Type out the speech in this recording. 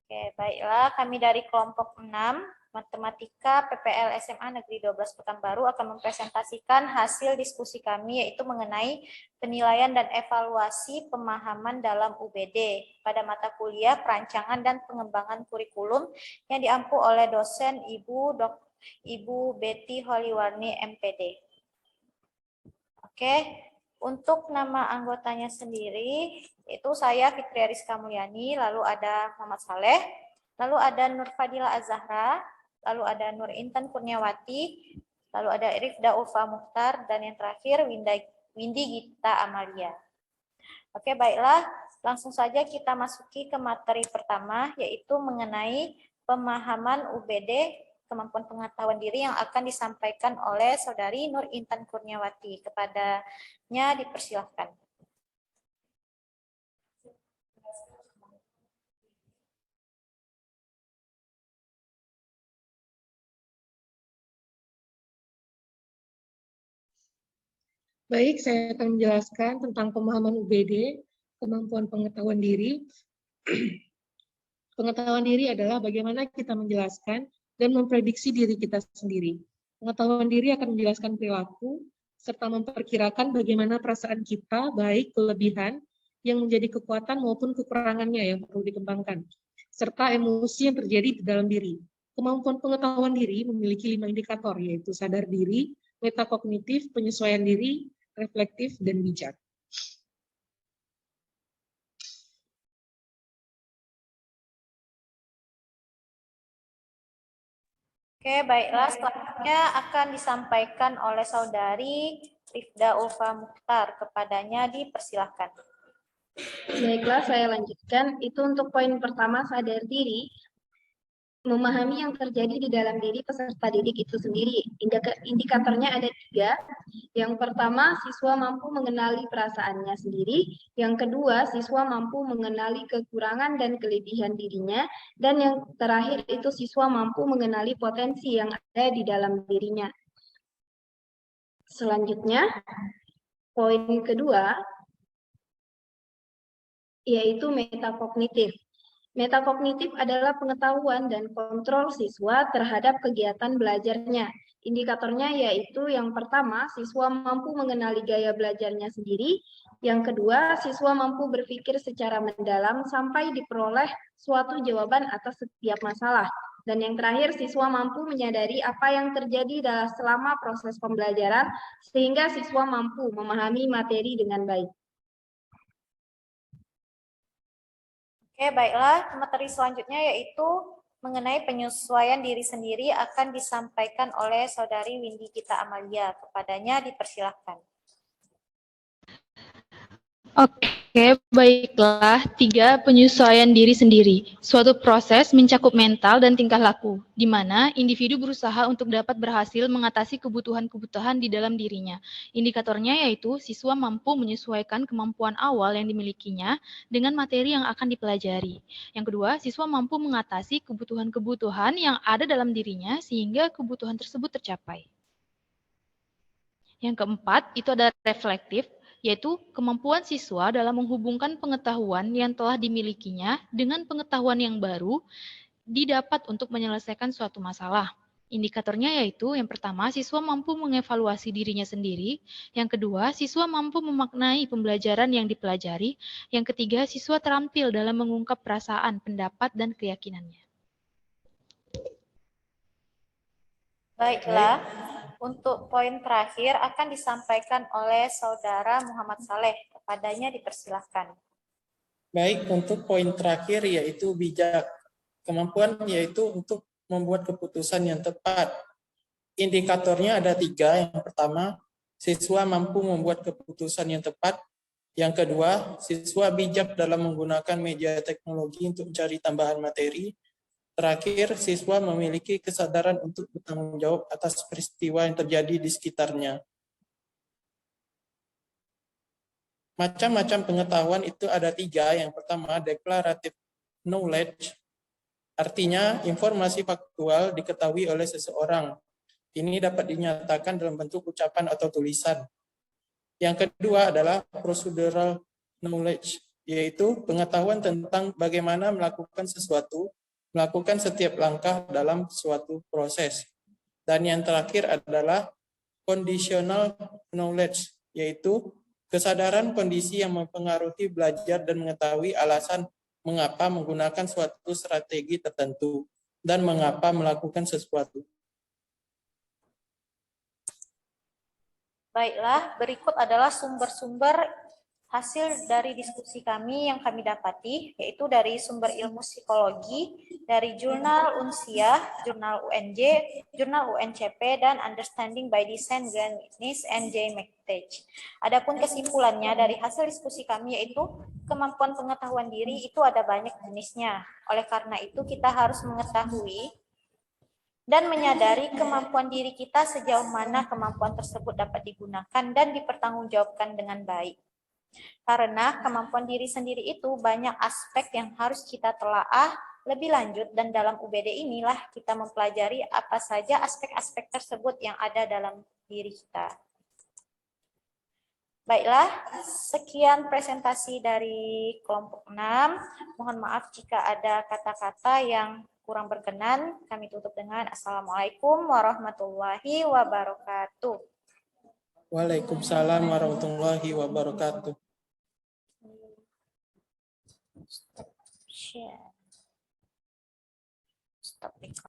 Oke, baiklah. Kami dari kelompok 6, Matematika PPL SMA Negeri 12 Pekanbaru akan mempresentasikan hasil diskusi kami, yaitu mengenai penilaian dan evaluasi pemahaman dalam UBD pada mata kuliah perancangan dan pengembangan kurikulum yang diampu oleh dosen Ibu Betty Holiwarni MPD. Oke, untuk nama anggotanya sendiri, itu saya Fitri Ariska Mulyani, lalu ada Muhammad Saleh, lalu ada Nur Fadila Azahra, lalu ada Nur Intan Kurniawati, lalu ada Rifda Ulfa Mukhtar, dan yang terakhir Windy Gita Amalia. Oke, baiklah, langsung saja kita masuki ke materi pertama, yaitu mengenai pemahaman UBD, kemampuan pengetahuan diri yang akan disampaikan oleh Saudari Nur Intan Kurniawati. Kepadanya dipersilahkan. Baik, saya akan menjelaskan tentang pemahaman UBD, kemampuan pengetahuan diri. Pengetahuan diri adalah bagaimana kita menjelaskan dan memprediksi diri kita sendiri. Pengetahuan diri akan menjelaskan perilaku, serta memperkirakan bagaimana perasaan kita, baik kelebihan, yang menjadi kekuatan maupun kekurangannya yang perlu dikembangkan, serta emosi yang terjadi di dalam diri. Kemampuan pengetahuan diri memiliki 5 indikator, yaitu sadar diri, metakognitif, penyesuaian diri, reflektif, dan bijak. Oke, baiklah. Selanjutnya akan disampaikan oleh Saudari Rifda Ulfa Mukhtar. Kepadanya dipersilahkan. Baiklah, saya lanjutkan. Itu untuk poin pertama, sadar diri. Memahami yang terjadi di dalam diri peserta didik itu sendiri. Indikatornya ada 3. Yang pertama, siswa mampu mengenali perasaannya sendiri. Yang kedua, siswa mampu mengenali kekurangan dan kelebihan dirinya. Dan yang terakhir itu siswa mampu mengenali potensi yang ada di dalam dirinya. Selanjutnya, poin kedua, yaitu metakognitif. Metakognitif adalah pengetahuan dan kontrol siswa terhadap kegiatan belajarnya. Indikatornya yaitu yang pertama, siswa mampu mengenali gaya belajarnya sendiri. Yang kedua, siswa mampu berpikir secara mendalam sampai diperoleh suatu jawaban atas setiap masalah. Dan yang terakhir, siswa mampu menyadari apa yang terjadi selama proses pembelajaran sehingga siswa mampu memahami materi dengan baik. Oke, baiklah. Materi selanjutnya yaitu mengenai penyesuaian diri sendiri akan disampaikan oleh Saudari Windy Gita Amalia. Kepadanya dipersilahkan. Oke, baiklah. 3. Penyesuaian diri sendiri. Suatu proses mencakup mental dan tingkah laku, di mana individu berusaha untuk dapat berhasil mengatasi kebutuhan-kebutuhan di dalam dirinya. Indikatornya yaitu siswa mampu menyesuaikan kemampuan awal yang dimilikinya dengan materi yang akan dipelajari. Yang kedua, siswa mampu mengatasi kebutuhan-kebutuhan yang ada dalam dirinya sehingga kebutuhan tersebut tercapai. Yang keempat, itu ada reflektif, yaitu kemampuan siswa dalam menghubungkan pengetahuan yang telah dimilikinya dengan pengetahuan yang baru didapat untuk menyelesaikan suatu masalah. Indikatornya yaitu yang pertama, siswa mampu mengevaluasi dirinya sendiri. Yang kedua, siswa mampu memaknai pembelajaran yang dipelajari. Yang ketiga, siswa terampil dalam mengungkap perasaan, pendapat, dan keyakinannya. Baiklah. Untuk poin terakhir akan disampaikan oleh Saudara Muhammad Saleh. Kepadanya dipersilahkan. Baik, untuk poin terakhir yaitu bijak. Kemampuan yaitu untuk membuat keputusan yang tepat. Indikatornya ada 3. Yang pertama, siswa mampu membuat keputusan yang tepat. Yang kedua, siswa bijak dalam menggunakan media teknologi untuk mencari tambahan materi. Terakhir, siswa memiliki kesadaran untuk bertanggung jawab atas peristiwa yang terjadi di sekitarnya. Macam-macam pengetahuan itu ada 3. Yang pertama, declarative knowledge. Artinya, informasi faktual diketahui oleh seseorang. Ini dapat dinyatakan dalam bentuk ucapan atau tulisan. Yang kedua adalah procedural knowledge, yaitu pengetahuan tentang bagaimana melakukan sesuatu melakukan setiap langkah dalam suatu proses. Dan yang terakhir adalah conditional knowledge, yaitu kesadaran kondisi yang mempengaruhi belajar dan mengetahui alasan mengapa menggunakan suatu strategi tertentu dan mengapa melakukan sesuatu. Baiklah, berikut adalah sumber-sumber hasil dari diskusi kami yang kami dapati, yaitu dari sumber ilmu psikologi, dari jurnal Unsia, jurnal UNJ, jurnal UNCP, dan Understanding by Design Grannis and J. McTage. Adapun kesimpulannya dari hasil diskusi kami yaitu kemampuan pengetahuan diri itu ada banyak jenisnya. Oleh karena itu kita harus mengetahui dan menyadari kemampuan diri kita sejauh mana kemampuan tersebut dapat digunakan dan dipertanggungjawabkan dengan baik. Karena kemampuan diri sendiri itu banyak aspek yang harus kita telaah lebih lanjut dan dalam UBD inilah kita mempelajari apa saja aspek-aspek tersebut yang ada dalam diri kita. Baiklah, sekian presentasi dari kelompok 6. Mohon maaf jika ada kata-kata yang kurang berkenan. Kami tutup dengan Assalamualaikum warahmatullahi wabarakatuh. Waalaikumsalam warahmatullahi wabarakatuh. Stop share. Stop record.